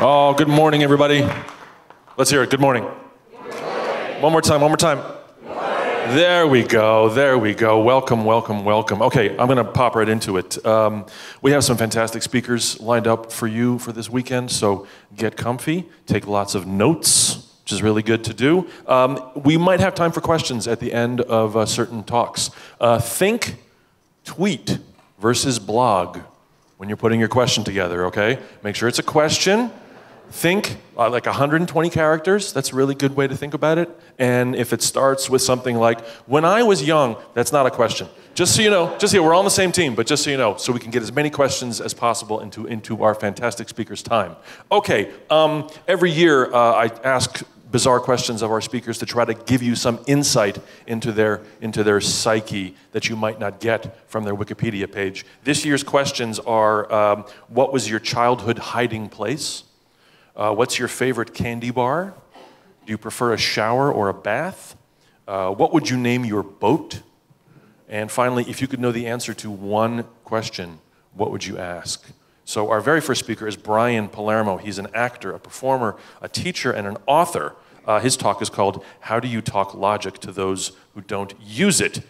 Oh, good morning, everybody. Let's hear it. Good morning. Good morning. One more time, one more time. There we go, there we go. Welcome, welcome, welcome. Okay, I'm gonna pop right into it. We have some fantastic speakers lined up for you for this weekend, so get comfy, take lots of notes, which is really good to do. We might have time for questions at the end of certain talks. Think tweet versus blog when you're putting your question together, okay? Make sure it's a question. Think like 120 characters. That's a really good way to think about it. And if it starts with something like, when I was young, that's not a question. Just so you know, we're all on the same team, but just so you know, so we can get as many questions as possible into our fantastic speakers' time. Okay, every year I ask bizarre questions of our speakers to try to give you some insight into their psyche that you might not get from their Wikipedia page. This year's questions are, what was your childhood hiding place? What's your favorite candy bar? Do you prefer a shower or a bath? What would you name your boat? And finally, if you could know the answer to one question, what would you ask? So our very first speaker is Brian Polermo. He's an actor, a performer, a teacher, and an author. His talk is called How Do You Talk Logic to Those Who Don't Use It?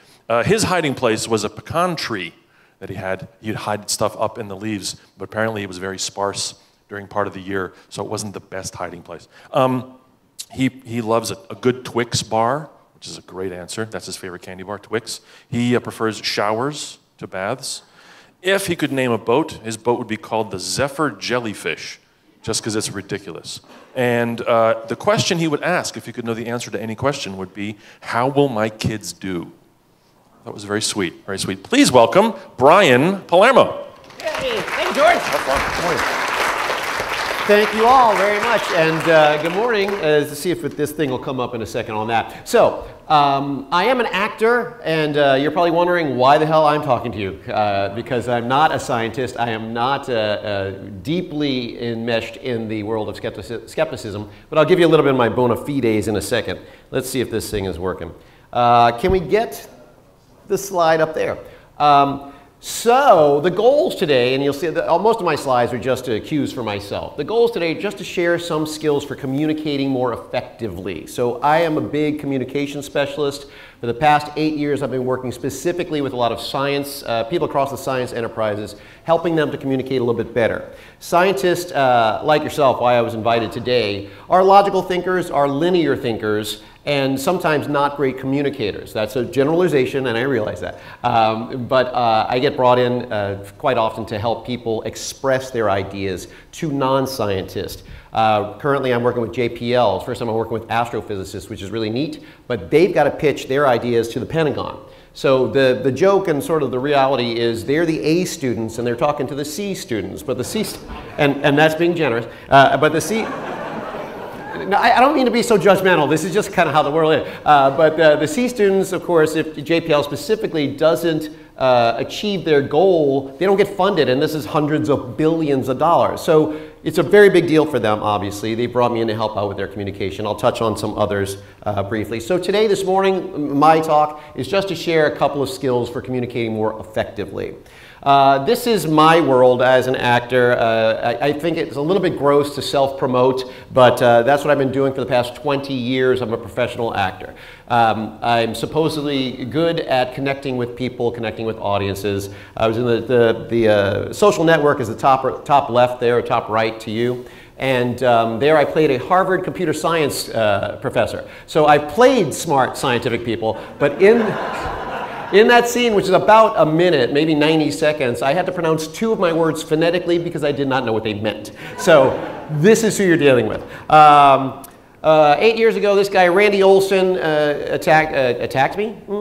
His hiding place was a pecan tree that he had. He'd hide stuff up in the leaves, but apparently it was very sparse during part of the year, so it wasn't the best hiding place. He loves a good Twix bar, which is a great answer. That's his favorite candy bar, Twix. He prefers showers to baths. If he could name a boat, his boat would be called the Zephyr Jellyfish, just because it's ridiculous. And the question he would ask, if he could know the answer to any question, would be, how will my kids do? That was very sweet, very sweet. Please welcome Brian Polermo. Hey, thank you, George. Good morning. Thank you all very much, and good morning. To see if this thing will come up in a second on that. So, I am an actor, and you're probably wondering why the hell I'm talking to you, because I'm not a scientist. I am not deeply enmeshed in the world of skepticism, but I'll give you a little bit of my bona fides in a second. Let's see if this thing is working. Can we get the slide up there? So the goals today, and you'll see that most of my slides are just cues for myself. The goals today are just to share some skills for communicating more effectively. So I am a big communication specialist. For the past 8 years, I've been working specifically with a lot of science, people across the science enterprises, helping them to communicate a little bit better. Scientists like yourself, why I was invited today, are logical thinkers, are linear thinkers, and sometimes not great communicators. That's a generalization, and I realize that. But I get brought in quite often to help people express their ideas to non-scientists. Currently I'm working with JPL. First time I'm working with astrophysicists, which is really neat, but they've got to pitch their ideas to the Pentagon. So the joke and sort of the reality is they're the A students and they're talking to the C students, but the C, and that's being generous, but the C, no, I don't mean to be so judgmental. This is just kind of how the world is. But the C students, of course, if JPL specifically doesn't achieve their goal, they don't get funded, and this is hundreds of billions of dollars. So it's a very big deal for them, obviously. They brought me in to help out with their communication. I'll touch on some others briefly. So today, this morning, my talk is just to share a couple of skills for communicating more effectively. This is my world as an actor. I think it's a little bit gross to self-promote, but that's what I've been doing for the past 20 years. I'm a professional actor. I'm supposedly good at connecting with people, connecting with audiences. I was in the Social Network is the top left there, or top right to you. And there I played a Harvard computer science professor. So I played smart scientific people, but in that scene, which is about a minute, maybe 90 seconds, I had to pronounce 2 of my words phonetically because I did not know what they meant. So this is who you're dealing with. 8 years ago, this guy, Randy Olson,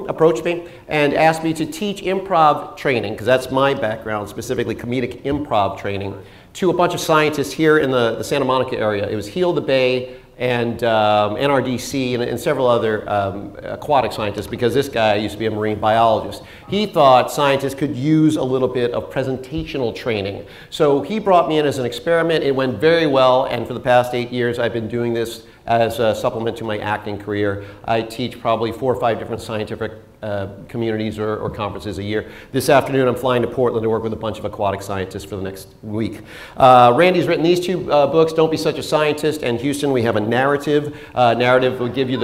approached me, and asked me to teach improv training, because that's my background, specifically comedic improv training, to a bunch of scientists here in the Santa Monica area. It was Heal the Bay and NRDC and several other aquatic scientists, because this guy used to be a marine biologist. He thought scientists could use a little bit of presentational training. So he brought me in as an experiment. It went very well, and for the past 8 years I've been doing this as a supplement to my acting career. I teach probably 4 or 5 different scientific communities or conferences a year. This afternoon I'm flying to Portland to work with a bunch of aquatic scientists for the next week. Randy's written these two books, Don't Be Such a Scientist, and Houston, we have a narrative. Narrative will give you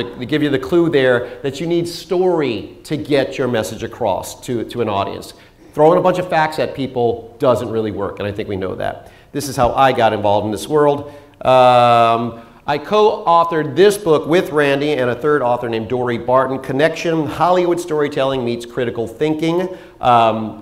the clue there that you need story to get your message across to an audience. Throwing a bunch of facts at people doesn't really work, and I think we know that. This is how I got involved in this world. I co-authored this book with Randy and a third author named Dory Barton, Connection, Hollywood Storytelling Meets Critical Thinking.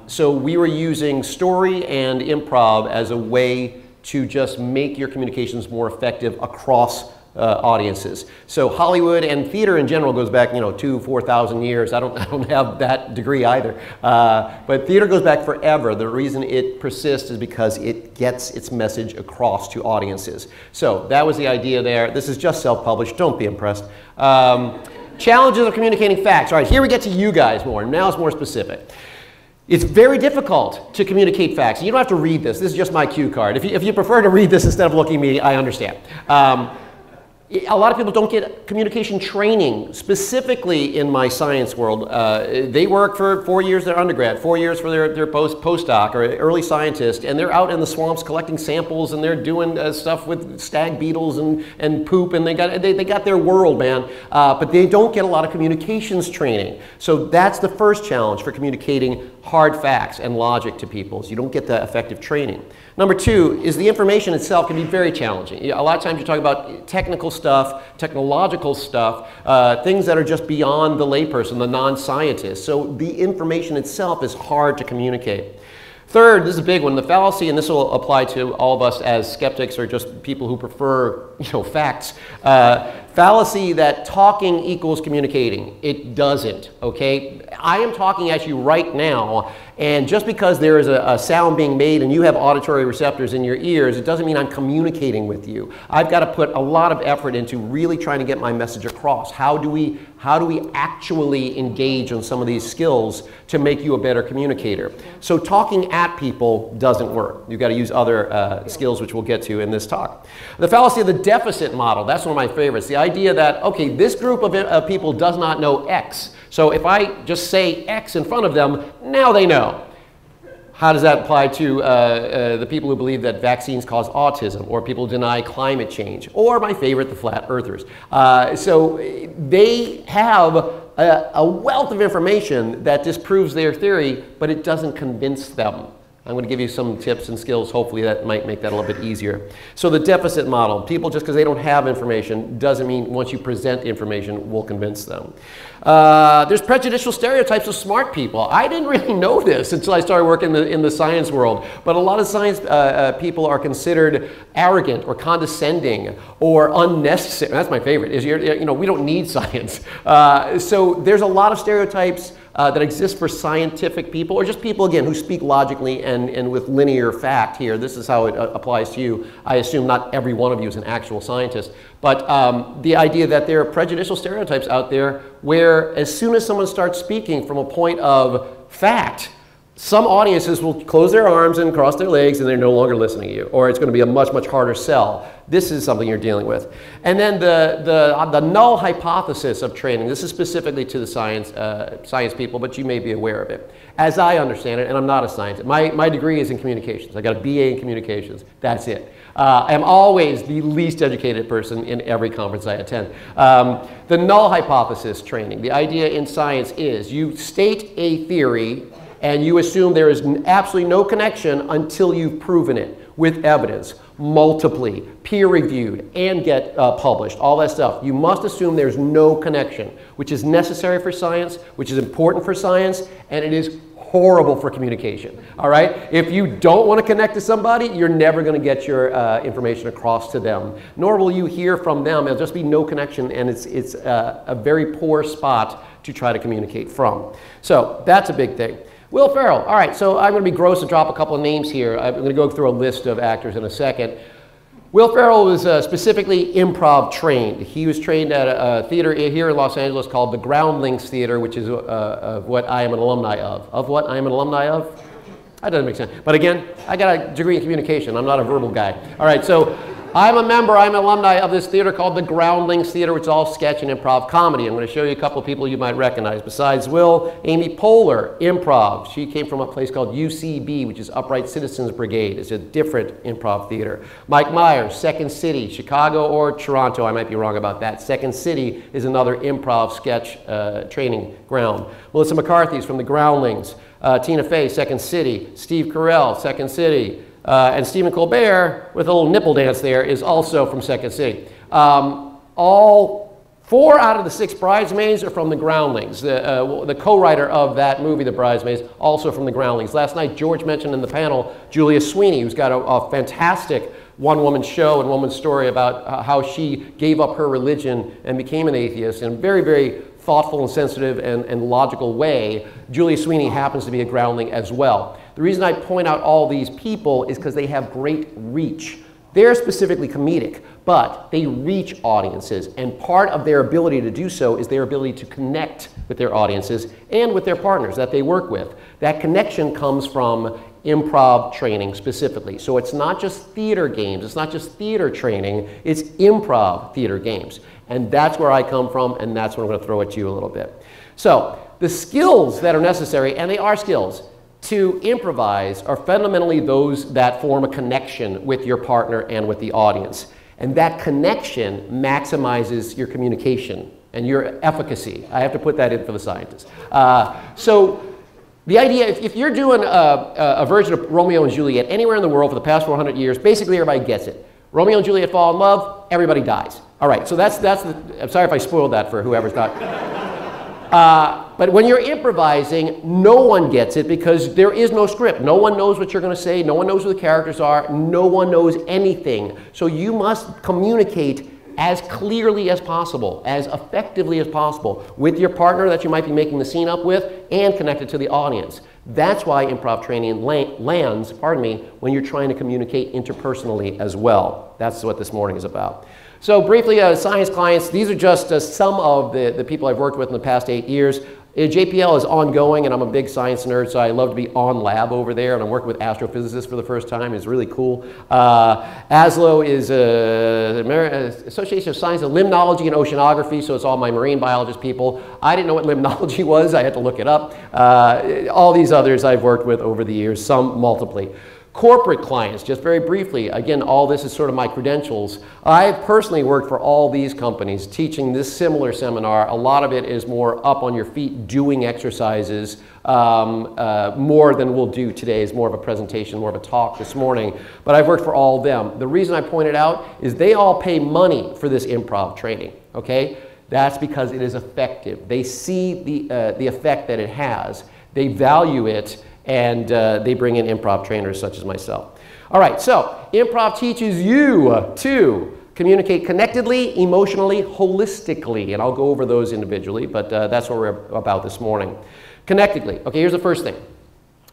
So we were using story and improv as a way to just make your communications more effective across audiences. So Hollywood and theater in general goes back, 4,000 years. I don't have that degree either. But theater goes back forever. The reason it persists is because it gets its message across to audiences. So that was the idea there. This is just self-published. Don't be impressed. Challenges of communicating facts. All right, here we get to you guys more. Now it's more specific. It's very difficult to communicate facts. You don't have to read this. This is just my cue card. If you prefer to read this instead of looking at me, I understand. A lot of people don't get communication training, specifically in my science world. They work for 4 years their undergrad, 4 years for their postdoc or early scientist, and they're out in the swamps collecting samples, and they're doing stuff with stag beetles and poop, and they got their world, man. But they don't get a lot of communications training. So that's the first challenge for communicating hard facts and logic to people, is you don't get the effective training. Number two is the information itself can be very challenging. A lot of times you talk about technical stuff, technological stuff, things that are just beyond the layperson, the non-scientist. So the information itself is hard to communicate. Third, this is a big one, the fallacy, and this will apply to all of us as skeptics or just people who prefer, facts. Fallacy that talking equals communicating. It doesn't, okay? I am talking at you right now, and just because there is a sound being made and you have auditory receptors in your ears, it doesn't mean I'm communicating with you. I've got to put a lot of effort into really trying to get my message across. How do we actually engage on some of these skills to make you a better communicator? So talking at people doesn't work. You've got to use other skills, which we'll get to in this talk. The fallacy of the deficit model, that's one of my favorites. The idea that, okay, this group of people does not know X. So if I just say X in front of them, now they know. How does that apply to the people who believe that vaccines cause autism, or people deny climate change, or my favorite, the flat earthers? So they have a wealth of information that disproves their theory, but it doesn't convince them. I'm going to give you some tips and skills, hopefully that might make that a little bit easier. So the deficit model, people just because they don't have information doesn't mean once you present information will convince them. There's prejudicial stereotypes of smart people. I didn't really know this until I started working in the science world, but a lot of science people are considered arrogant or condescending or unnecessary. That's my favorite, is we don't need science. So there's a lot of stereotypes that exist for scientific people, or just people, again, who speak logically and with linear fact here. This is how it applies to you. I assume not every one of you is an actual scientist, but the idea that there are prejudicial stereotypes out there where as soon as someone starts speaking from a point of fact, some audiences will close their arms and cross their legs and they're no longer listening to you, or it's going to be a much, much harder sell. This is something you're dealing with. And then the null hypothesis of training. This is specifically to the science people, but you may be aware of it. As I understand it, and I'm not a scientist, my degree is in communications. I got a BA in communications. That's it. I'm always the least educated person in every conference I attend. The null hypothesis training. The idea in science is you state a theory and you assume there is absolutely no connection until you've proven it with evidence, multiply, peer-reviewed, and get published, all that stuff. You must assume there's no connection, which is necessary for science, which is important for science, and it is horrible for communication, all right? If you don't want to connect to somebody, you're never going to get your information across to them, nor will you hear from them. There'll just be no connection, and it's a very poor spot to try to communicate from. So that's a big thing. Will Ferrell. All right, so I'm going to be gross and drop a couple of names here. I'm going to go through a list of actors in a second. Will Ferrell was specifically improv trained. He was trained at a theater here in Los Angeles called the Groundlings Theater, which is of what I am an alumni of. Of what I am an alumni of? That doesn't make sense. But again, I got a degree in communication. I'm not a verbal guy. All right, so I'm a member, I'm an alumni of this theater called the Groundlings Theater, which is all sketch and improv comedy. I'm going to show you a couple of people you might recognize. Besides Will, Amy Poehler, improv. She came from a place called UCB, which is Upright Citizens Brigade. It's a different improv theater. Mike Myers, Second City, Chicago or Toronto, I might be wrong about that. Second City is another improv sketch training ground. Melissa McCarthy's from the Groundlings. Tina Fey, Second City. Steve Carell, Second City. And Stephen Colbert, with a little nipple dance there, is also from Second City. All 4 out of the 6 bridesmaids are from the Groundlings. The co-writer of that movie, The Bridesmaids, also from the Groundlings. Last night, George mentioned in the panel Julia Sweeney, who's got a fantastic one-woman show and woman story about how she gave up her religion and became an atheist in a very, very thoughtful and sensitive and logical way. Julia Sweeney happens to be a Groundling as well. The reason I point out all these people is because they have great reach. They're specifically comedic, but they reach audiences, and part of their ability to do so is their ability to connect with their audiences and with their partners that they work with. That connection comes from improv training specifically. So it's not just theater games, it's not just theater training, it's improv theater games. And that's where I come from, and that's what I'm going to throw at you a little bit. So the skills that are necessary, and they are skills, to improvise are fundamentally those that form a connection with your partner and with the audience. And that connection maximizes your communication and your efficacy. I have to put that in for the scientists. So the idea, if you're doing a version of Romeo and Juliet anywhere in the world for the past 400 years, basically everybody gets it. Romeo and Juliet fall in love, everybody dies. All right, so that's I'm sorry if I spoiled that for whoever's not. But when you're improvising, no one gets it because there is no script. No one knows what you're going to say. No one knows who the characters are. No one knows anything. So you must communicate as clearly as possible, as effectively as possible with your partner that you might be making the scene up with and connected to the audience. That's why improv training lands, when you're trying to communicate interpersonally as well. That's what this morning is about. So briefly, science clients, these are just some of the people I've worked with in the past 8 years. JPL is ongoing, and I'm a big science nerd, so I love to be on lab over there, and I'm working with astrophysicists for the first time. It's really cool. ASLO is Association of Science of Limnology and Oceanography, so it's all my marine biologist people. I didn't know what limnology was. I had to look it up. All these others I've worked with over the years, some multiply. Corporate clients, just very briefly, again, all this is sort of my credentials. I've personally worked for all these companies teaching this similar seminar. A lot of it is more up on your feet doing exercises, more than we'll do today is more of a presentation, more of a talk this morning. But I've worked for all of them. The reason I point it out is they all pay money for this improv training, okay? That's because it is effective. They see the effect that it has. They value it, and they bring in improv trainers such as myself. All right, so improv teaches you to communicate connectedly, emotionally, holistically, and I'll go over those individually, but that's what we're about this morning. Connectedly, okay, here's the first thing.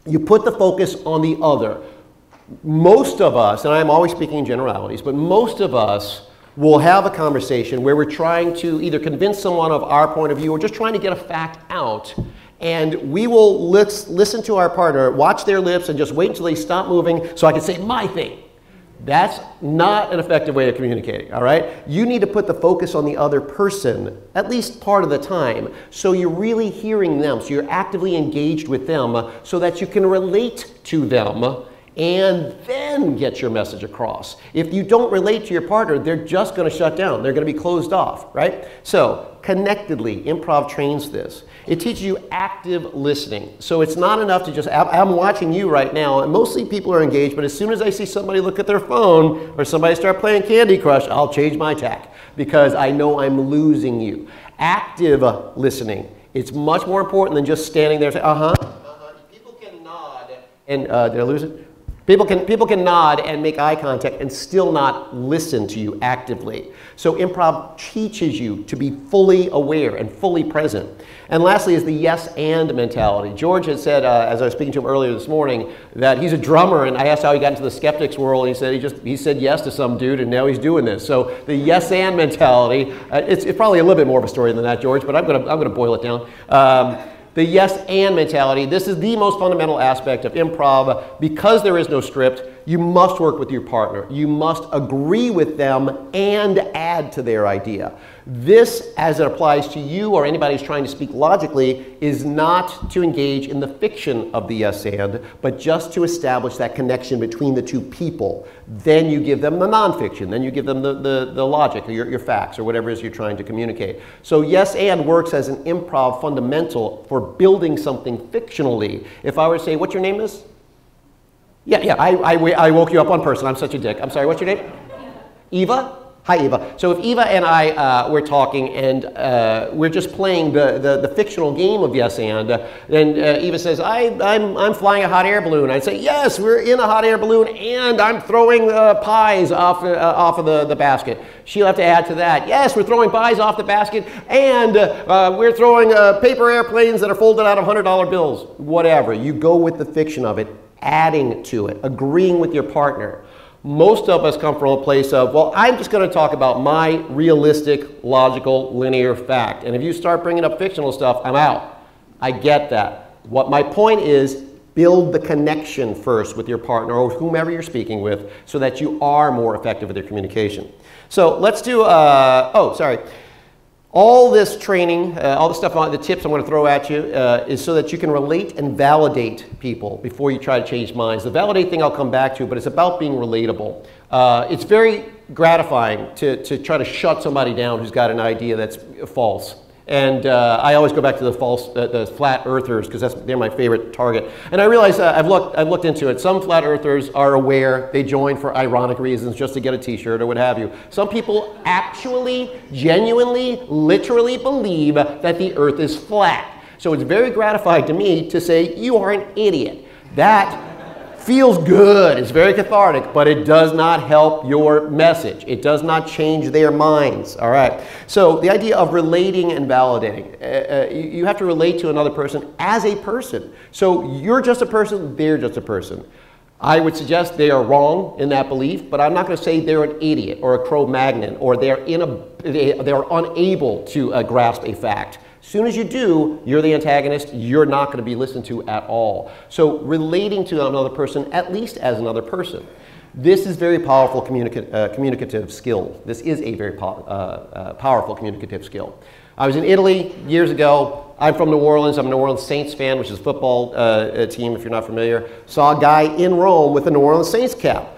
You put the focus on the other. Most of us, and I'm always speaking in generalities, but most of us will have a conversation where we're trying to either convince someone of our point of view or just trying to get a fact out. And we will listen to our partner, watch their lips, and just wait until they stop moving so I can say my thing. That's not an effective way of communicating, all right? You need to put the focus on the other person, at least part of the time, so you're really hearing them, so you're actively engaged with them, so that you can relate to them and then get your message across. If you don't relate to your partner, they're just going to shut down. They're going to be closed off, right? So, connectedly, improv trains this. It teaches you active listening. So it's not enough to just, I'm watching you right now, and mostly people are engaged, but as soon as I see somebody look at their phone or somebody start playing Candy Crush, I'll change my tack because I know I'm losing you. Active listening. It's much more important than just standing there and saying, People can nod and, did I lose it? People can nod and make eye contact and still not listen to you actively. So improv teaches you to be fully aware and fully present. And lastly is the yes and mentality. George had said, as I was speaking to him earlier this morning, that he's a drummer, and I asked how he got into the skeptics world, and he said he said yes to some dude, and now he's doing this. So the yes and mentality, it's probably a little bit more of a story than that, George, but I'm gonna boil it down. The yes and mentality, this is the most fundamental aspect of improv. Because there is no script, You must work with your partner. You must agree with them and add to their idea. This, as it applies to you or anybody who's trying to speak logically, is not to engage in the fiction of the yes and, but just to establish that connection between the two people. Then you give them the nonfiction. Then you give them the logic or your facts or whatever it is you're trying to communicate. So yes and works as an improv fundamental for building something fictionally. If I were to say, what's your name is? Yeah, I woke you up on person. I'm such a dick. I'm sorry, what's your name? Eva? Hi, Eva. So if Eva and I were talking and we're just playing the fictional game of yes and, then Eva says, I'm flying a hot air balloon. I'd say, yes, we're in a hot air balloon and I'm throwing pies off of the basket. She'll have to add to that, yes, we're throwing pies off the basket and we're throwing paper airplanes that are folded out of $100 bills. Whatever. You go with the fiction of it, adding to it, agreeing with your partner. Most of us come from a place of, well, I'm just going to talk about my realistic, logical, linear fact. And if you start bringing up fictional stuff, I'm out. I get that. What my point is, build the connection first with your partner or whomever you're speaking with so that you are more effective with your communication. So let's do, all this training, all the stuff, the tips I'm going to throw at you is so that you can relate and validate people before you try to change minds. The validate thing I'll come back to, but it's about being relatable. It's very gratifying to try to shut somebody down who's got an idea that's false. And I always go back to the flat earthers because they're my favorite target. And I realize I've looked into it. Some flat earthers are aware. They join for ironic reasons, just to get a t-shirt or what have you. Some people actually, genuinely, literally believe that the earth is flat. So it's very gratifying to me to say, you are an idiot. That feels good, it's very cathartic, but it does not help your message. It does not change their minds, all right? So the idea of relating and validating. You have to relate to another person as a person. So you're just a person, they're just a person. I would suggest they are wrong in that belief, but I'm not going to say they're an idiot or a Cro-Magnon or they're unable to grasp a fact. As soon as you do, you're the antagonist, you're not going to be listened to at all. So relating to another person, at least as another person. This is very powerful communicative skill. This is a very powerful communicative skill. I was in Italy years ago. I'm from New Orleans. I'm a New Orleans Saints fan, which is a football team, if you're not familiar. Saw a guy in Rome with a New Orleans Saints cap.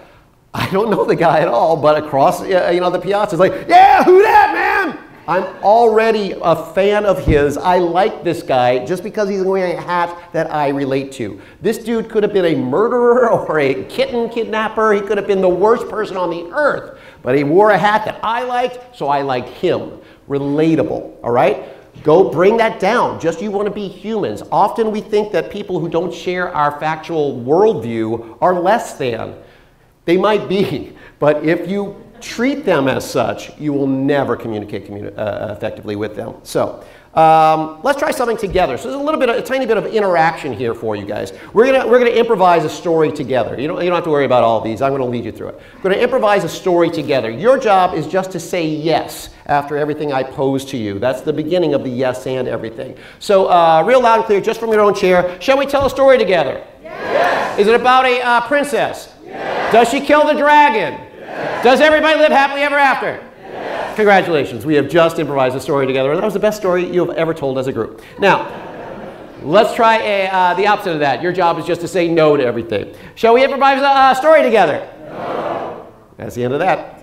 I don't know the guy at all, but across the piazza is like, yeah, who that, man? I'm already a fan of his. I like this guy just because he's wearing a hat that I relate to. This dude could have been a murderer or a kitten kidnapper. He could have been the worst person on the earth. But he wore a hat that I liked, so I liked him. Relatable, all right? Go bring that down. Just you want to be humans. Often we think that people who don't share our factual worldview are less than. They might be, but if you treat them as such, you will never communicate effectively with them. So let's try something together. So there's a tiny bit of interaction here for you guys. We're gonna improvise a story together. You don't have to worry about all these. I'm gonna lead you through it. We're gonna improvise a story together. Your job is just to say yes after everything I pose to you. That's the beginning of the yes and everything. So real loud and clear, just from your own chair. Shall we tell a story together? Yes. Is it about a princess? Yes. Does she kill the dragon? Yes. Does everybody live happily ever after? Yes. Congratulations, we have just improvised a story together. That was the best story you have ever told as a group. Now, let's try the opposite of that. Your job is just to say no to everything. Shall we improvise a story together? No. That's the end of that.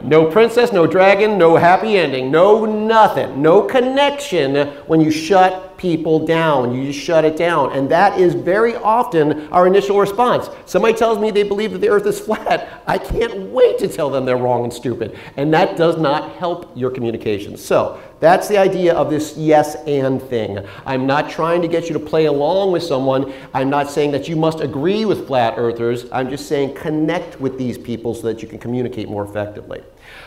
No princess, no dragon, no happy ending, no nothing, no connection when you shut people down. You just shut it down. And that is very often our initial response. Somebody tells me they believe that the earth is flat. I can't wait to tell them they're wrong and stupid. And that does not help your communication. So that's the idea of this yes and thing. I'm not trying to get you to play along with someone. I'm not saying that you must agree with flat earthers. I'm just saying connect with these people so that you can communicate more effectively.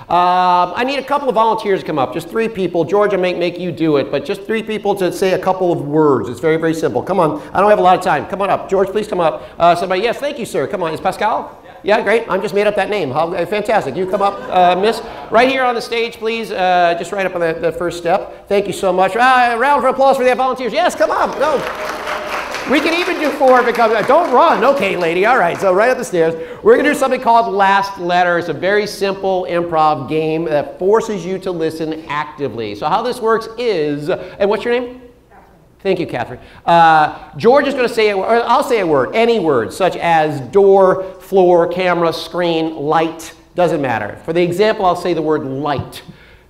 I need a couple of volunteers to come up, just 3 people. George, I may make you do it, but just 3 people to say a couple of words. It's very, very simple. Come on. I don't have a lot of time. Come on up. George, please come up. Somebody, yes, thank you, sir. Come on. Is Pascal? Yeah, great. I just made up that name. Fantastic. You come up, miss. Right here on the stage, please. Just right up on the first step. Thank you so much. Round of applause for the volunteers. Yes, come on. Go. We can even do 4 if it comes. Don't run. Okay, lady. All right. So right up the stairs. We're going to do something called last letter. It's a very simple improv game that forces you to listen actively. So how this works is, and what's your name? Thank you, Catherine. George is going to say a word, or I'll say a word, any word, such as door, floor, camera, screen, light, doesn't matter. For the example, I'll say the word light.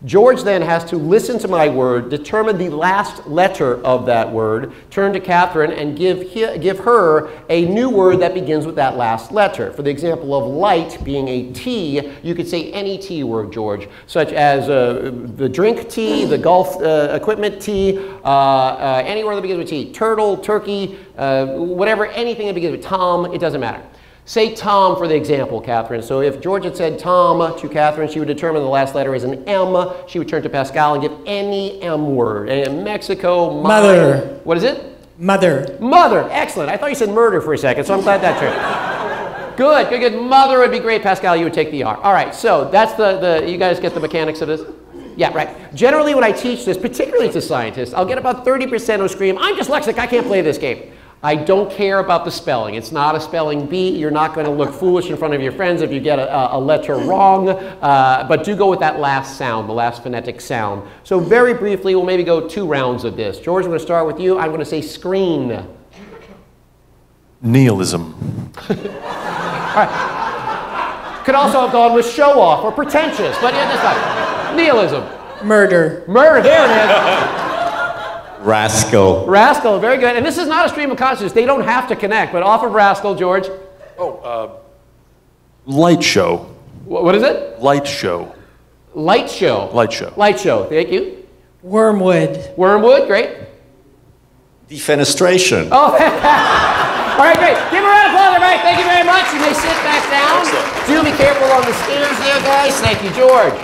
George then has to listen to my word, determine the last letter of that word, turn to Catherine, and give her a new word that begins with that last letter. For the example of light being a T, you could say any T word, George, such as the drink T, the golf equipment T, any word that begins with T. Turtle, turkey, whatever, anything that begins with Tom, it doesn't matter. Say Tom for the example, Catherine. So if George had said Tom to Catherine, she would determine the last letter is an M. She would turn to Pascal and give any M word. And Mexico, mother. What is it? Mother. Mother. Excellent. I thought you said murder for a second, so I'm glad that turned. Good, good, good. Mother would be great. Pascal, you would take the R. All right, so that's you guys get the mechanics of this? Yeah, right. Generally when I teach this, particularly to scientists, I'll get about 30% who scream, I'm dyslexic, I can't play this game. I don't care about the spelling. It's not a spelling bee. You're not going to look foolish in front of your friends if you get a letter wrong. But do go with that last sound, the last phonetic sound. So very briefly, we'll maybe go 2 rounds of this. George, I'm going to start with you. I'm going to say screen. Nihilism. All right. Could also have gone with show off or pretentious, but yeah, that's not. Nihilism. Murder. Murder, there it is. Rascal. Rascal, very good. And this is not a stream of consciousness. They don't have to connect, but off of rascal, George. Oh, light show. What is it? Light show. Light show. Light show. Light show, thank you. Wormwood. Wormwood, great. Defenestration. Oh, all right, great. Give a round of applause, everybody. Thank you very much. You may sit back down. Do be careful on the stairs there, guys. Thank you, George.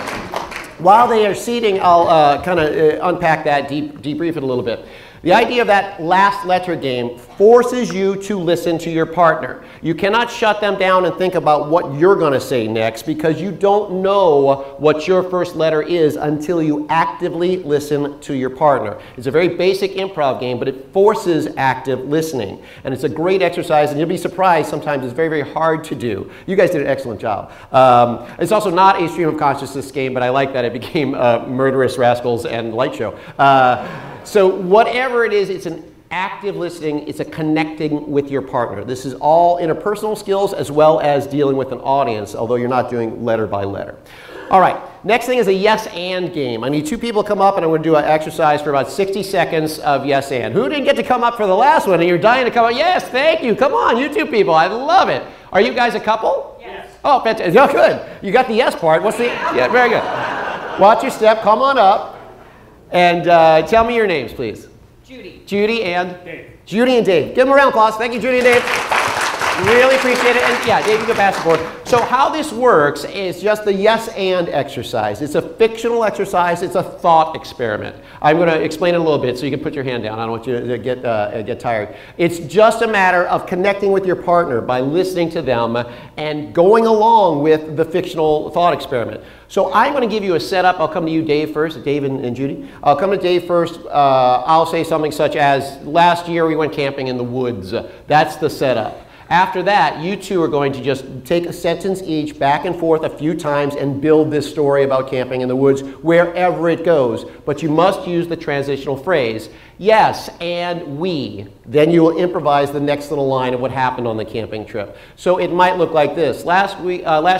While they are seating, I'll kind of unpack that, debrief it a little bit. The idea of that last letter game forces you to listen to your partner. You cannot shut them down and think about what you're going to say next because you don't know what your first letter is until you actively listen to your partner. It's a very basic improv game, but it forces active listening. And it's a great exercise, and you'll be surprised sometimes it's very, very hard to do. You guys did an excellent job. It's also not a stream of consciousness game, but I like that it became Murderous Rascals and Light Show. So whatever it is, it's an active listening, it's a connecting with your partner. This is all interpersonal skills as well as dealing with an audience, although you're not doing letter by letter. All right, next thing is a yes and game. I need 2 people to come up and I'm going to do an exercise for about 60 seconds of yes and. Who didn't get to come up for the last one and you're dying to come up? Yes, thank you. Come on, you 2 people. I love it. Are you guys a couple? Yes. Oh, fantastic. Oh, good. You got the yes part. What's the, yeah, very good. Watch your step, come on up. And tell me your names, please. Judy. Judy and? Dave. Judy and Dave. Give them a round of applause. Thank you, Judy and Dave. Really appreciate it. And yeah, Dave, you can pass the board. So how this works is just the yes and exercise. It's a fictional exercise. It's a thought experiment. I'm going to explain it a little bit so you can put your hand down. I don't want you to get tired. It's just a matter of connecting with your partner by listening to them and going along with the fictional thought experiment. So I'm going to give you a setup. I'll come to you, Dave, first. Dave and Judy. I'll come to Dave first. I'll say something such as, last year we went camping in the woods. That's the setup. After that, you 2 are going to just take a sentence each, back and forth a few times, and build this story about camping in the woods wherever it goes. But you must use the transitional phrase, yes, and we. Then you will improvise the next little line of what happened on the camping trip. So it might look like this. Last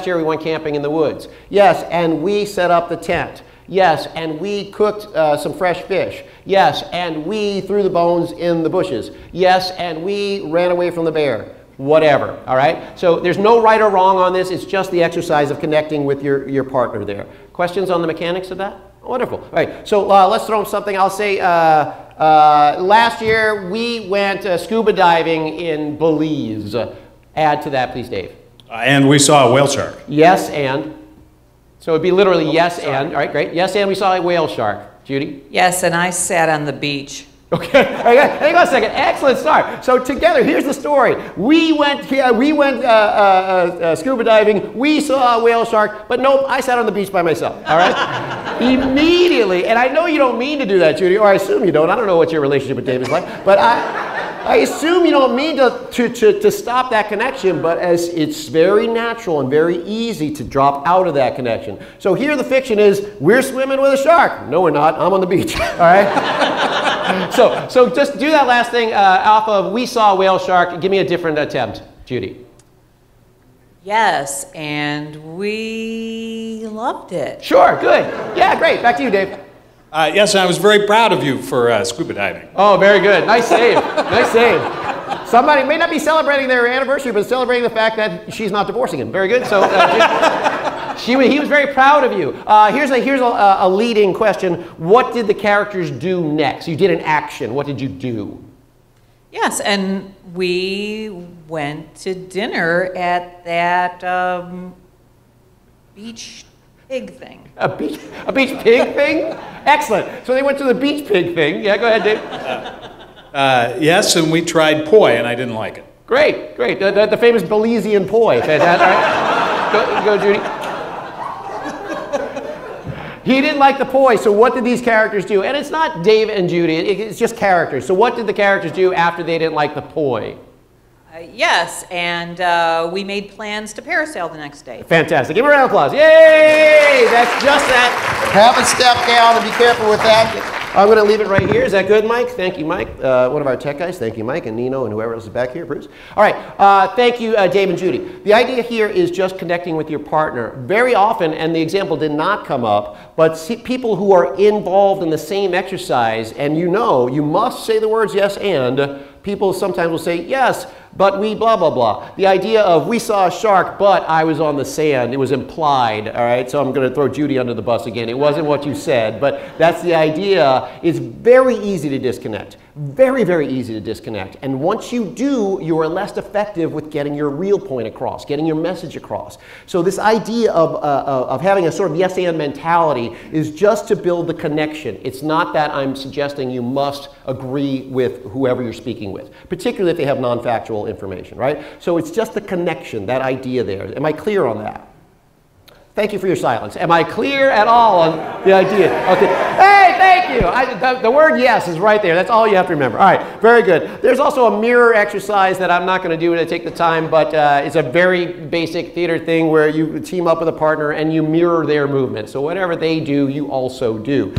year we went camping in the woods. Yes, and we set up the tent. Yes, and we cooked some fresh fish. Yes, and we threw the bones in the bushes. Yes, and we ran away from the bear. Whatever, all right? So there's no right or wrong on this. It's just the exercise of connecting with your partner there. Questions on the mechanics of that? Wonderful. All right, so let's throw something. I'll say last year we went scuba diving in Belize. Add to that, please, Dave. And we saw a whale shark. Yes, and. So it'd be literally yes, and. All right, great. Yes, and we saw a whale shark. Judy? Yes, and I sat on the beach. Okay, hang on a second. Excellent start. So together, here's the story. We went scuba diving. We saw a whale shark, but nope, I sat on the beach by myself. All right. Immediately, and I know you don't mean to do that, Judy, or I assume you don't. I don't know what your relationship with Dave is like, but I assume you don't mean to stop that connection, but as it's very natural and very easy to drop out of that connection. So here the fiction is, we're swimming with a shark. No, we're not. I'm on the beach. All right? So just do that last thing off of we saw a whale shark. Give me a different attempt, Judy. Yes, and we loved it. Sure, good. Yeah, great. Back to you, Dave. Yes, I was very proud of you for scuba diving. Oh, very good. Nice save. Nice save. Somebody may not be celebrating their anniversary, but celebrating the fact that she's not divorcing him. Very good. So he was very proud of you. Here's a leading question. What did the characters do next? You did an action. What did you do? Yes, and we went to dinner at that beach pig thing. A beach pig thing? Excellent. So they went to the beach pig thing. Yeah, go ahead, Dave. Yes, and we tried poi, and I didn't like it. Great, great. The famous Belizean poi. Fantastic. All right. Go, Judy. He didn't like the poi, so what did these characters do? And it's not Dave and Judy, it's just characters. So what did the characters do after they didn't like the poi? Yes, and we made plans to parasail the next day. Fantastic. Give him a round of applause. Yay! That's just that. Have a step down and be careful with that. I'm going to leave it right here. Is that good, Mike? Thank you, Mike. One of our tech guys. Thank you, Mike, and Nino, and whoever else is back here. Bruce. All right. Thank you, Dave and Judy. The idea here is just connecting with your partner. Very often, and the example did not come up, but people who are involved in the same exercise, and you know, you must say the words yes and, people sometimes will say, yes, but we blah, blah, blah. The idea of we saw a shark, but I was on the sand, it was implied, all right? So I'm going to throw Judy under the bus again. It wasn't what you said, but that's the idea. It's very easy to disconnect. Very, very easy to disconnect. And once you do, you are less effective with getting your real point across, getting your message across. So this idea of having a sort of yes and mentality is just to build the connection. It's not that I'm suggesting you must agree with whoever you're speaking with, particularly if they have non-factual information, right? So it's just the connection, that idea there. Am I clear on that? Thank you for your silence. Am I clear at all on the idea? Okay. Hey, thank you. The word yes is right there. That's all you have to remember. All right, very good. There's also a mirror exercise that I'm not going to do to take the time, but it's a very basic theater thing where you team up with a partner and you mirror their movement. So whatever they do, you also do.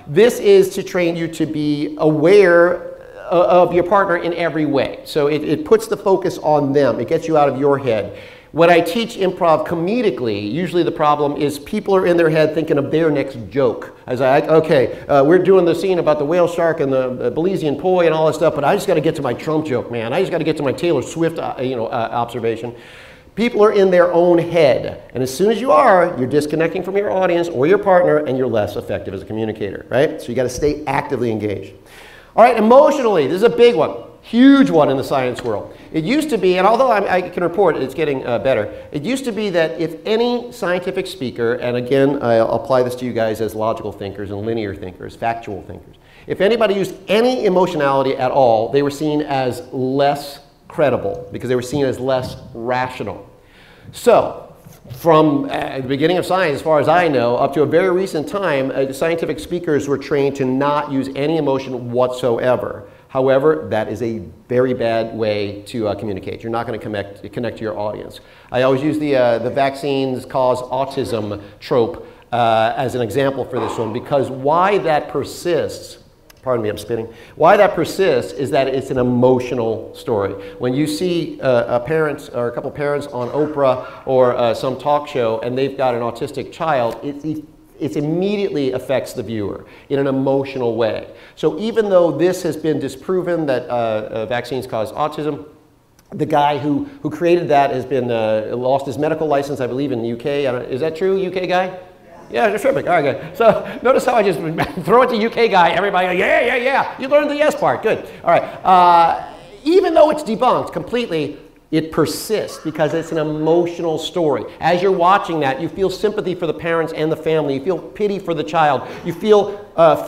This is to train you to be aware of your partner in every way. So it puts the focus on them. It gets you out of your head. When I teach improv comedically, usually the problem is people are in their head thinking of their next joke. We're doing the scene about the whale shark and the Belizean poi and all that stuff, but I just got to get to my Trump joke, man. I just got to get to my Taylor Swift observation. People are in their own head, and as soon as you are, you're disconnecting from your audience or your partner, and you're less effective as a communicator, right? So you got to stay actively engaged. All right, emotionally, this is a big one. Huge one in the science world. It used to be, and although I can report it's getting better, it used to be that if any scientific speaker, and again, I'll apply this to you guys as logical thinkers and linear thinkers, factual thinkers, if anybody used any emotionality at all, they were seen as less credible because they were seen as less rational. So, from the beginning of science, as far as I know, up to a very recent time, scientific speakers were trained to not use any emotion whatsoever. However, that is a very bad way to communicate. You're not going to connect to your audience. I always use the vaccines cause autism trope as an example for this one, because why that persists, pardon me, I'm spitting, why that persists is that it's an emotional story. When you see a parent or a couple parents on Oprah or some talk show and they've got an autistic child, it immediately affects the viewer in an emotional way. So even though this has been disproven that vaccines cause autism, the guy who created that has been lost his medical license, I believe, in the UK. Is that true, UK guy? Yeah, that's terrific. All right, good. So notice how I just throw it to UK guy. Everybody, yeah. You learned the yes part. Good. All right. Even though it's debunked completely, it persists because it's an emotional story. As you're watching that, you feel sympathy for the parents and the family. You feel pity for the child. You feel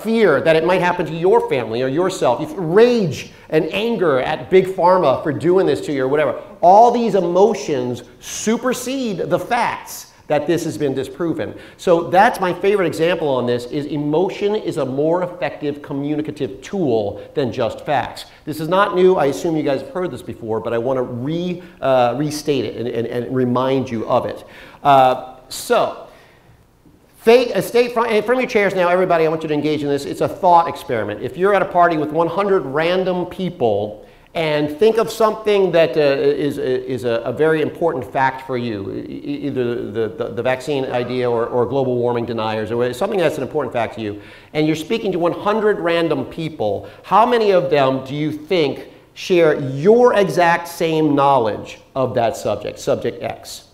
fear that it might happen to your family or yourself. You feel rage and anger at Big Pharma for doing this to you or whatever. All these emotions supersede the facts that this has been disproven. So that's my favorite example on this, is emotion is a more effective communicative tool than just facts. This is not new. I assume you guys have heard this before, but I want to restate it and remind you of it. Stay from your chairs now, everybody. I want you to engage in this. It's a thought experiment. If you're at a party with 100 random people, and think of something that is a very important fact for you, either the vaccine idea or global warming deniers, or something that's an important fact to you, and you're speaking to 100 random people, how many of them do you think share your exact same knowledge of that subject, subject X?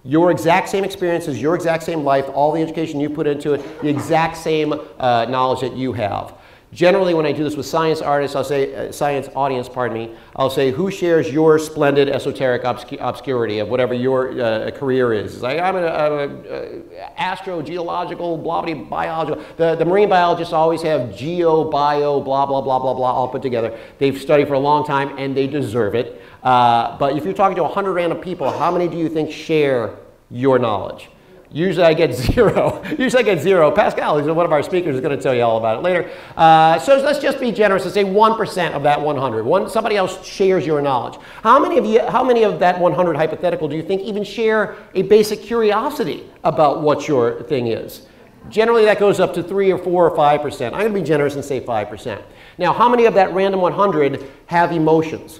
Your exact same experiences, your exact same life, all the education you put into it, the exact same knowledge that you have. Generally, when I do this with science artists, I'll say, science audience, pardon me, I'll say, who shares your splendid esoteric obscurity of whatever your career is? It's like, I'm an astrogeological, blah, blah, biological. The marine biologists always have geo, bio, blah, blah, blah, blah, blah, all put together. They've studied for a long time, and they deserve it. But if you're talking to 100 random people, how many do you think share your knowledge? Usually I get zero. Usually I get zero. Pascal, who's one of our speakers, is going to tell you all about it later. So let's just be generous and say 1% of that 100. Somebody else shares your knowledge. How many of that 100 hypothetical do you think even share a basic curiosity about what your thing is? Generally that goes up to 3 or 4 or 5%. I'm going to be generous and say 5%. Now, how many of that random 100 have emotions?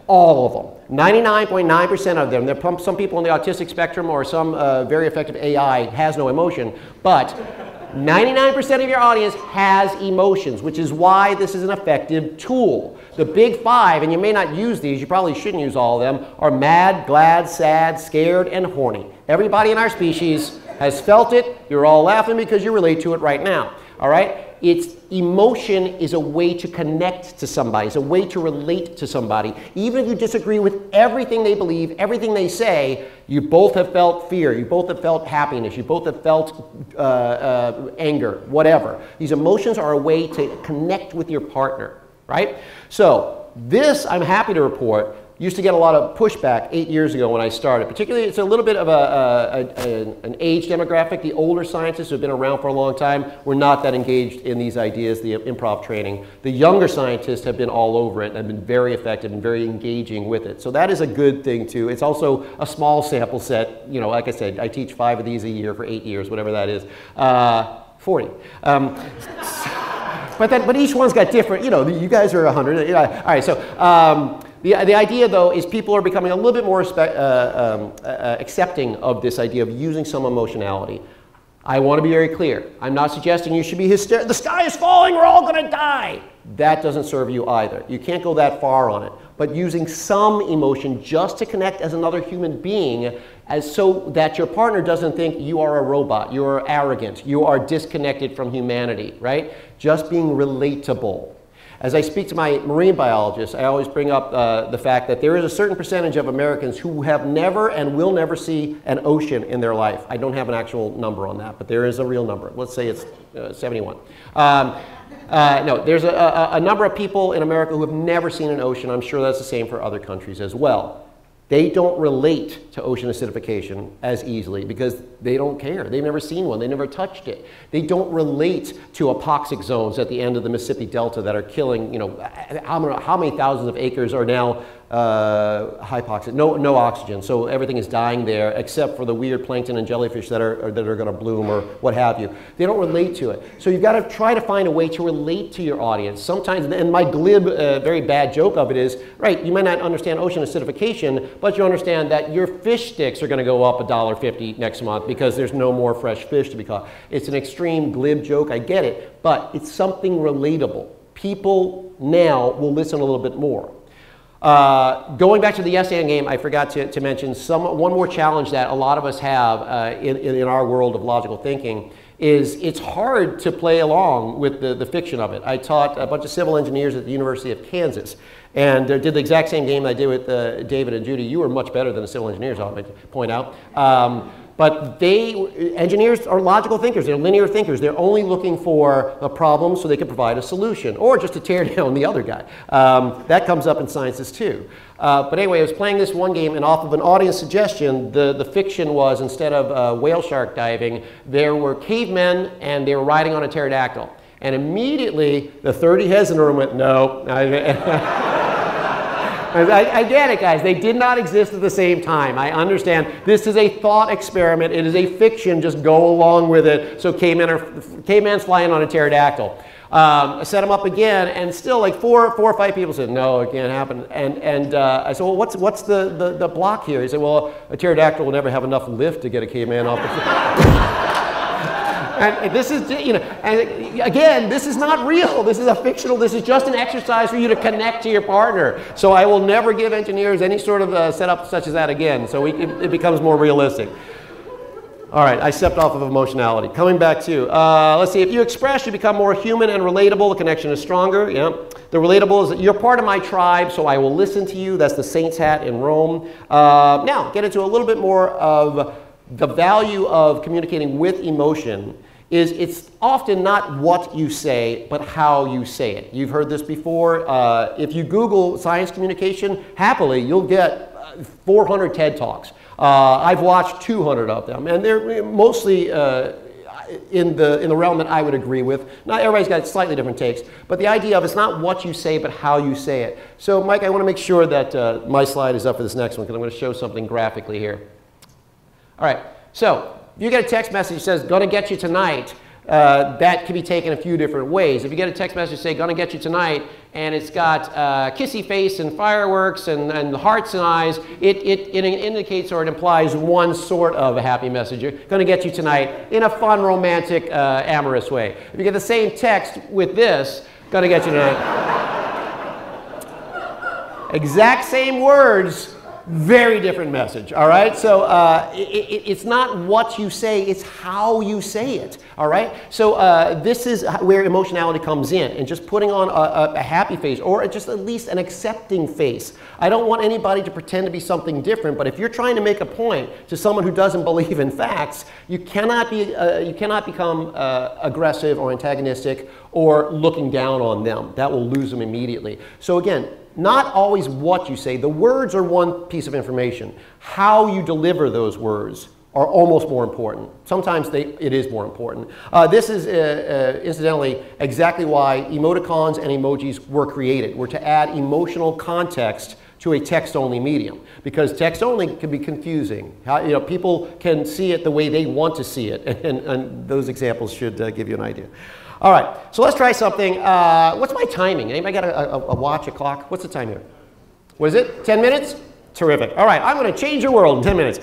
All of them. 99.9% of them. There are some people on the autistic spectrum or some very effective AI has no emotion, but 99% of your audience has emotions, which is why this is an effective tool. The big five, and you may not use these, you probably shouldn't use all of them, are mad, glad, sad, scared, and horny. Everybody in our species has felt it. You're all laughing because you relate to it right now. All right? Emotion is a way to connect to somebody. It's a way to relate to somebody. Even if you disagree with everything they believe, everything they say, you both have felt fear. You both have felt happiness. You both have felt anger, whatever. These emotions are a way to connect with your partner, right? So this, I'm happy to report, used to get a lot of pushback 8 years ago when I started. Particularly, it's a little bit of an age demographic. The older scientists who have been around for a long time were not that engaged in these ideas, the improv training. The younger scientists have been all over it and have been very effective and very engaging with it. So that is a good thing too. It's also a small sample set. You know, like I said, I teach 5 of these a year for 8 years, whatever that is. 40. But each one's got different, you know, you guys are 100. You know, all right, so the idea, though, is people are becoming a little bit more accepting of this idea of using some emotionality. I want to be very clear. I'm not suggesting you should be hysterical. The sky is falling, we're all going to die. That doesn't serve you either. You can't go that far on it. But using some emotion just to connect as another human being, as so that your partner doesn't think you are a robot, you are arrogant, you are disconnected from humanity, right? Just being relatable. As I speak to my marine biologists, I always bring up the fact that there is a certain percentage of Americans who have never and will never see an ocean in their life. I don't have an actual number on that, but there is a real number. Let's say it's 71. No, there's a number of people in America who have never seen an ocean. I'm sure that's the same for other countries as well. They don't relate to ocean acidification as easily because they don't care. They've never seen one. They never touched it. They don't relate to hypoxic zones at the end of the Mississippi Delta that are killing, you know, how many thousands of acres are now hypoxic, no oxygen. So everything is dying there except for the weird plankton and jellyfish that are going to bloom or what have you. They don't relate to it. So you've got to try to find a way to relate to your audience. Sometimes, and my glib, very bad joke of it is, right, you might not understand ocean acidification, but you understand that your fish sticks are going to go up $1.50 next month because there's no more fresh fish to be caught. It's an extreme glib joke, I get it, but it's something relatable. People now will listen a little bit more. Going back to the yes and game, I forgot to mention one more challenge that a lot of us have in our world of logical thinking is it's hard to play along with the fiction of it. I taught a bunch of civil engineers at the University of Kansas and did the exact same game I did with David and Judy. You were much better than the civil engineers, I'll point out. But engineers are logical thinkers. They're linear thinkers. They're only looking for a problem so they can provide a solution, or just to tear down the other guy. That comes up in sciences too. But anyway, I was playing this one game, and off of an audience suggestion, the fiction was, instead of whale shark diving, there were cavemen, and they were riding on a pterodactyl. And immediately, the 30 heads in the room went, no. I get it, guys. They did not exist at the same time. I understand. This is a thought experiment. It is a fiction. Just go along with it. So caveman's flying on a pterodactyl. I set them up again, and still like four or five people said, no, it can't happen. And I said, well, what's the block here? He said, well, a pterodactyl will never have enough lift to get a caveman off the And this is, you know, and again, this is not real. This is a fictional, this is just an exercise for you to connect to your partner. So I will never give engineers any sort of setup such as that again. So it becomes more realistic. All right, I stepped off of emotionality. Coming back to, let's see, if you express, you become more human and relatable. The connection is stronger. Yeah. The relatable is that you're part of my tribe, so I will listen to you. That's the saint's hat in Rome. Now, get into a little bit more of the value of communicating with emotion. It's often not what you say, but how you say it. You've heard this before. If you Google science communication, happily, you'll get 400 TED Talks. I've watched 200 of them, and they're mostly in the realm that I would agree with. Not everybody's got slightly different takes, but the idea of it's not what you say, but how you say it. So, Mike, I want to make sure that my slide is up for this next one, because I'm going to show something graphically here. All right, so you get a text message that says, gonna get you tonight. That can be taken a few different ways. If you get a text message say, gonna get you tonight, and it's got kissy face and fireworks and hearts and eyes, it indicates or it implies one sort of a happy message. You're gonna get you tonight in a fun, romantic, amorous way. If you get the same text with this, gonna get you tonight. Exact same words, very different message, all right? So it's not what you say, it's how you say it, all right? So this is where emotionality comes in, and just putting on a happy face, or just at least an accepting face. I don't want anybody to pretend to be something different, but if you're trying to make a point to someone who doesn't believe in facts, you cannot become aggressive or antagonistic or looking down on them. That will lose them immediately. So again, not always what you say. The words are one piece of information. How you deliver those words are almost more important. Sometimes it is more important. This is, incidentally, exactly why emoticons and emojis were created. Were to add emotional context to a text-only medium, because text-only can be confusing. People can see it the way they want to see it, and those examples should give you an idea. All right, so let's try something. What's my timing? Anybody got a watch, a clock? What's the time here? What is it? 10 minutes? Terrific. All right, I'm going to change your world in 10 minutes.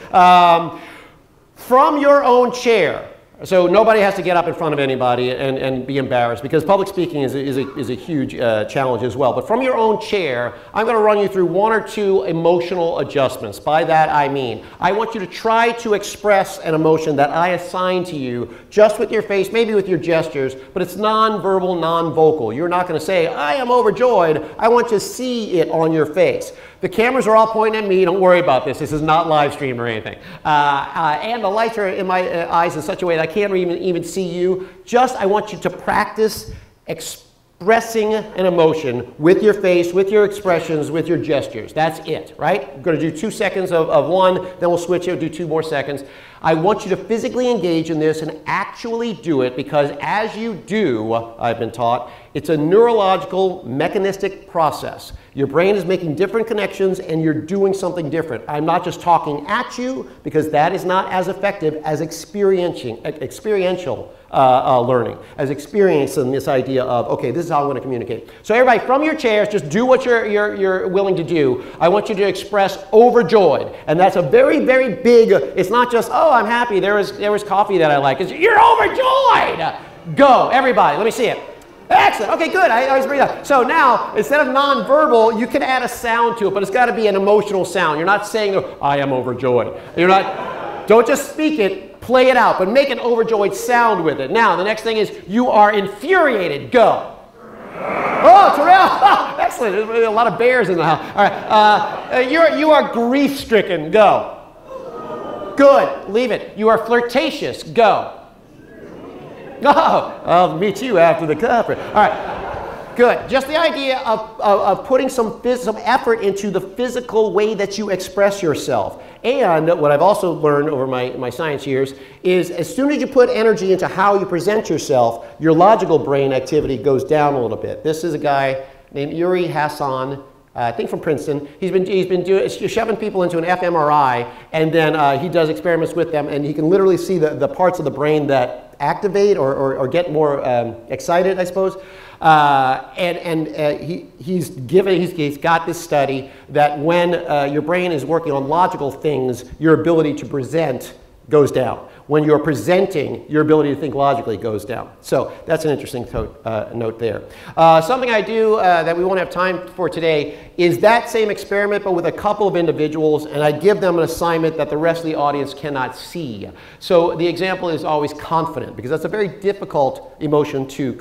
From your own chair. So nobody has to get up in front of anybody and be embarrassed, because public speaking is a huge challenge as well. But from your own chair, I'm going to run you through one or two emotional adjustments. By that I mean, I want you to try to express an emotion that I assign to you just with your face, maybe with your gestures, but it's non-verbal, non-vocal. You're not going to say, I am overjoyed. I want you to see it on your face. The cameras are all pointing at me. Don't worry about this. This is not live stream or anything. And the lights are in my eyes in such a way that I can't even see you. I want you to practice expressing an emotion with your face, with your expressions, with your gestures. That's it, right? We're going to do 2 seconds of one, then we'll switch it, do 2 more seconds. I want you to physically engage in this and actually do it, because as you do, I've been taught, it's a neurological, mechanistic process. Your brain is making different connections and you're doing something different. I'm not just talking at you, because that is not as effective as experiential learning, as experiencing this idea of, okay, this is how I'm going to communicate. So everybody, from your chairs, just do what you're willing to do. I want you to express overjoyed. And that's a very, very big, it's not just, oh, I'm happy, there was coffee that I like. It's, you're overjoyed! Go, everybody, let me see it. Excellent. Okay, good. I was bringing it up. So now, instead of nonverbal, you can add a sound to it, but it's got to be an emotional sound. You're not saying, I am overjoyed. Don't just speak it, play it out, but make an overjoyed sound with it. Now, the next thing is, you are infuriated. Go. Oh, Terrell. Excellent. There's a lot of bears in the house. All right. You are grief-stricken. Go. Good. Leave it. You are flirtatious. Go. Oh, I'll meet you after the conference. All right. Good. Just the idea of putting some effort into the physical way that you express yourself. And what I've also learned over my science years is as soon as you put energy into how you present yourself, your logical brain activity goes down a little bit. This is a guy named Uri Hassan, I think from Princeton. He's been shoving people into an fMRI, and then he does experiments with them, and he can literally see the parts of the brain that activate or get more excited, I suppose. He's got this study that when your brain is working on logical things, your ability to present goes down. When you're presenting, your ability to think logically goes down. So that's an interesting note there. Something I do that we won't have time for today is that same experiment, but with a couple of individuals, and I give them an assignment that the rest of the audience cannot see. So the example is always confident, because that's a very difficult emotion to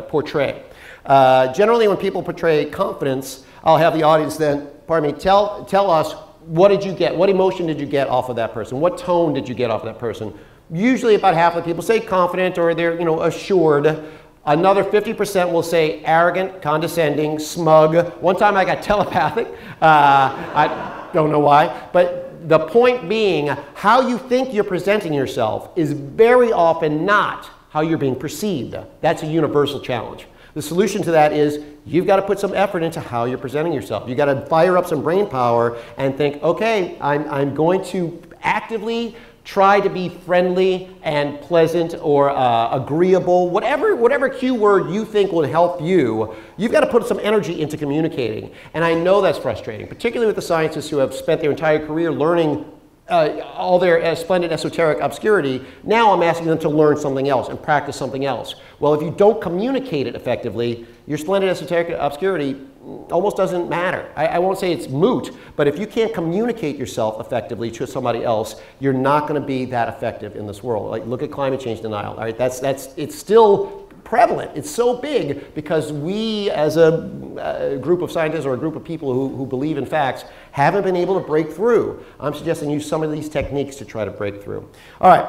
portray. Generally, when people portray confidence, I'll have the audience then, pardon me, tell us, what did you get? What emotion did you get off of that person? What tone did you get off of that person? Usually about half of the people say confident or they're assured. Another 50% will say arrogant, condescending, smug. One time I got telepathic. I don't know why. But the point being, how you think you're presenting yourself is very often not how you're being perceived. That's a universal challenge. The solution to that is you've got to put some effort into how you're presenting yourself. You've got to fire up some brain power and think, okay, I'm going to actively try to be friendly and pleasant or agreeable, whatever cue word you think will help you. You've got to put some energy into communicating. And I know that's frustrating, particularly with the scientists who have spent their entire career learning all their splendid esoteric obscurity. Now I'm asking them to learn something else and practice something else. Well, if you don't communicate it effectively, your splendid esoteric obscurity almost doesn't matter. I won't say it's moot, but if you can't communicate yourself effectively to somebody else, you're not going to be that effective in this world. Like, look at climate change denial. All right, it's still prevalent. It's so big because we, as a group of scientists or a group of people who believe in facts, haven't been able to break through. I'm suggesting use some of these techniques to try to break through. All right,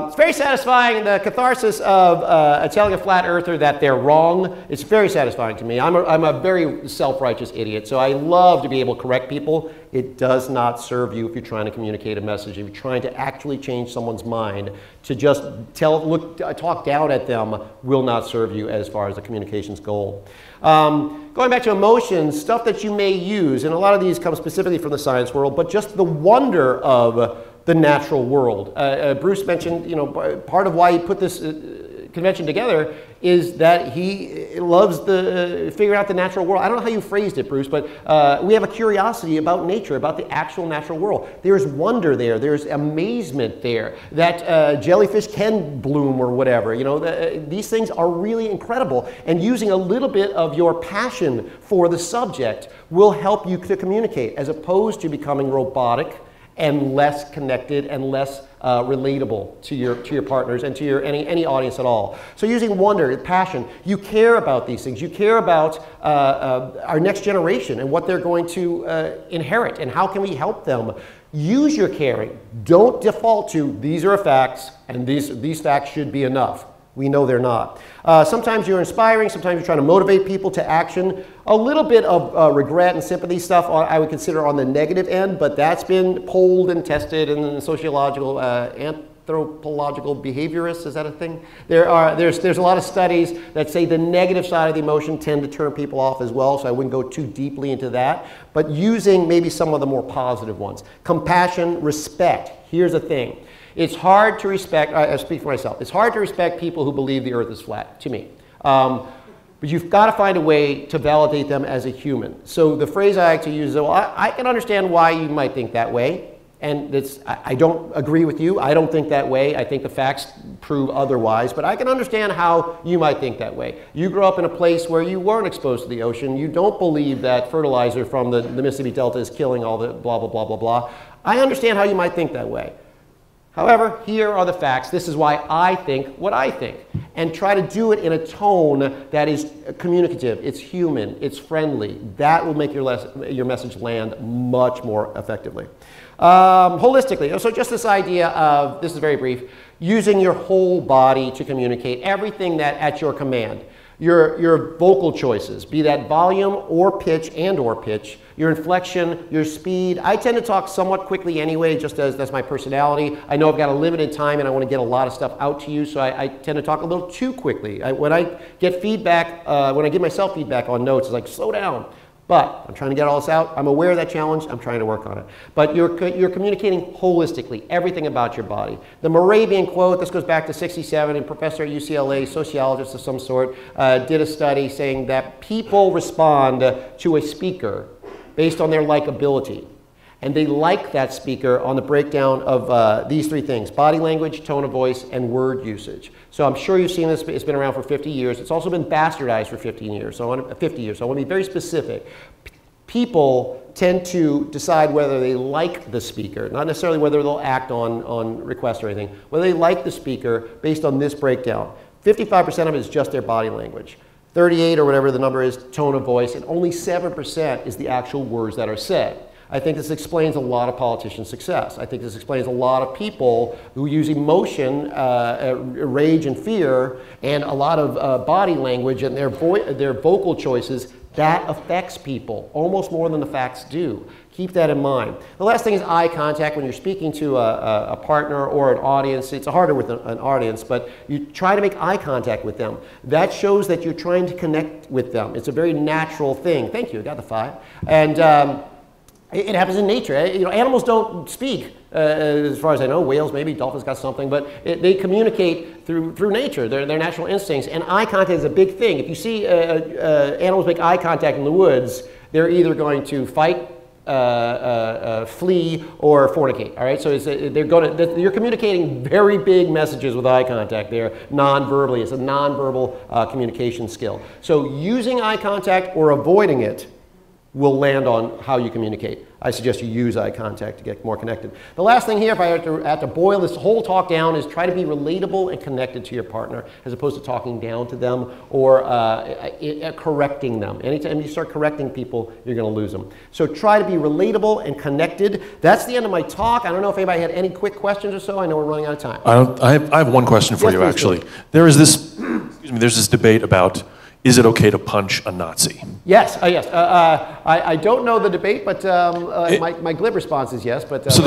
it's very satisfying, the catharsis of telling a flat earther that they're wrong. It's very satisfying to me. I'm a very self-righteous idiot, so I love to be able to correct people. It does not serve you if you're trying to communicate a message. If you're trying to actually change someone's mind, to just talk down at them will not serve you as far as the communications goal. Going back to emotions, stuff that you may use, and a lot of these come specifically from the science world, but just the wonder of the natural world. Bruce mentioned, part of why he put this convention together is that he loves figuring out the natural world. I don't know how you phrased it, Bruce, but we have a curiosity about nature, about the actual natural world. There's wonder there. There's amazement there that jellyfish can bloom or whatever. These things are really incredible, and using a little bit of your passion for the subject will help you to communicate, as opposed to becoming robotic and less connected and less relatable to your partners and to any audience at all. So using wonder, passion, you care about these things. You care about our next generation and what they're going to inherit and how can we help them. Use your caring. Don't default to these are facts and these facts should be enough. We know they're not. Sometimes you're inspiring, sometimes you're trying to motivate people to action. A little bit of regret and sympathy stuff I would consider on the negative end, but that's been polled and tested in sociological, anthropological behaviorists, is that a thing? There's a lot of studies that say the negative side of the emotion tend to turn people off as well, so I wouldn't go too deeply into that. But using maybe some of the more positive ones. Compassion, respect. Here's the thing. It's hard to respect, I speak for myself, it's hard to respect people who believe the earth is flat, to me. But you've got to find a way to validate them as a human. So the phrase I like to use is, well, I can understand why you might think that way. And I don't agree with you. I don't think that way. I think the facts prove otherwise. But I can understand how you might think that way. You grew up in a place where you weren't exposed to the ocean. You don't believe that fertilizer from the Mississippi Delta is killing all the blah, blah, blah, blah, blah. I understand how you might think that way. However, here are the facts. This is why I think what I think. and try to do it in a tone that is communicative, it's human, it's friendly. That will make your message land much more effectively. Holistically, so just this idea of, this is very brief, using your whole body to communicate everything that at your command. Your vocal choices, be that volume or pitch, your inflection, your speed. I tend to talk somewhat quickly anyway, just as that's my personality. I know I've got a limited time and I want to get a lot of stuff out to you, so I tend to talk a little too quickly. When I get feedback, when I give myself feedback on notes, it's like, slow down. But I'm trying to get all this out. I'm aware of that challenge. I'm trying to work on it. But you're communicating holistically, everything about your body. The Moravian quote, this goes back to '67, and professor at UCLA, sociologist of some sort, did a study saying that people respond to a speaker based on their likability. And they like that speaker on the breakdown of these three things: body language, tone of voice, and word usage. So I'm sure you've seen this. It's been around for 50 years. It's also been bastardized for 50 years. So I want to be very specific. People tend to decide whether they like the speaker, not necessarily whether they'll act on request or anything, whether they like the speaker based on this breakdown. 55% of it is just their body language. 38 or whatever the number is, tone of voice, and only 7% is the actual words that are said. I think this explains a lot of politicians' success. I think this explains a lot of people who use emotion, rage and fear, and a lot of body language and their vocal choices. That affects people almost more than the facts do. Keep that in mind. The last thing is eye contact. When you're speaking to a partner or an audience, it's harder with an audience, but you try to make eye contact with them. That shows that you're trying to connect with them. It's a very natural thing. Thank you, I got the 5. And it happens in nature. Animals don't speak, as far as I know. Whales, maybe, dolphins got something, but they communicate through nature, their natural instincts. And eye contact is a big thing. If you see animals make eye contact in the woods, they're either going to fight, flee, or fornicate. All right, so you're communicating very big messages with eye contact there, non-verbally. It's a non-verbal communication skill. So using eye contact or avoiding it will land on how you communicate. I suggest you use eye contact to get more connected. The last thing here, if I have to boil this whole talk down, is try to be relatable and connected to your partner, as opposed to talking down to them or correcting them. Anytime you start correcting people, you're going to lose them. So try to be relatable and connected. That's the end of my talk. I don't know if anybody had any quick questions or so. I know we're running out of time. I have one question for you, actually. There's this debate about, is it okay to punch a Nazi? Yes, yes. I don't know the debate, but my glib response is yes. But so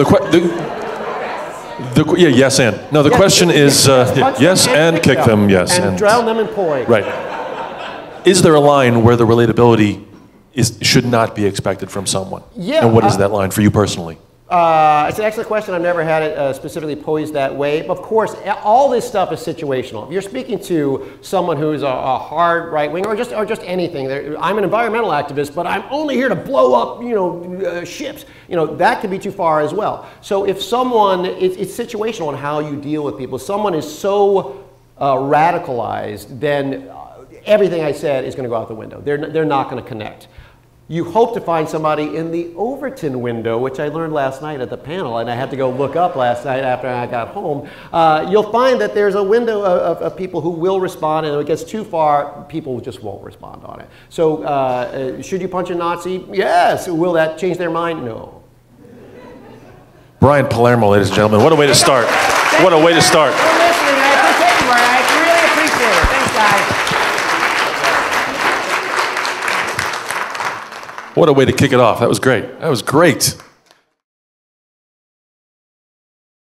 yes and. No, the question is yes and kick them, yes and drown them in poi. Right. Is there a line where the relatability should not be expected from someone? Yeah. And what is that line for you personally? It's an excellent question. I've never had it specifically posed that way. Of course, all this stuff is situational. If you're speaking to someone who's a hard right wing or just anything, I'm an environmental activist, but I'm only here to blow up, ships. That could be too far as well. So if someone, it's situational on how you deal with people. If someone is so radicalized, then everything I said is going to go out the window. They're not going to connect. You hope to find somebody in the Overton window, which I learned last night at the panel, and I had to go look up last night after I got home. You'll find that there's a window of people who will respond, and if it gets too far, people just won't respond on it. So should you punch a Nazi? Yes. Will that change their mind? No. Brian Polermo, ladies and gentlemen. What a way to start. What a way to start. Thanks for listening. I appreciate you, Brian. I really appreciate it. Thanks, guys. What a way to kick it off. That was great. That was great.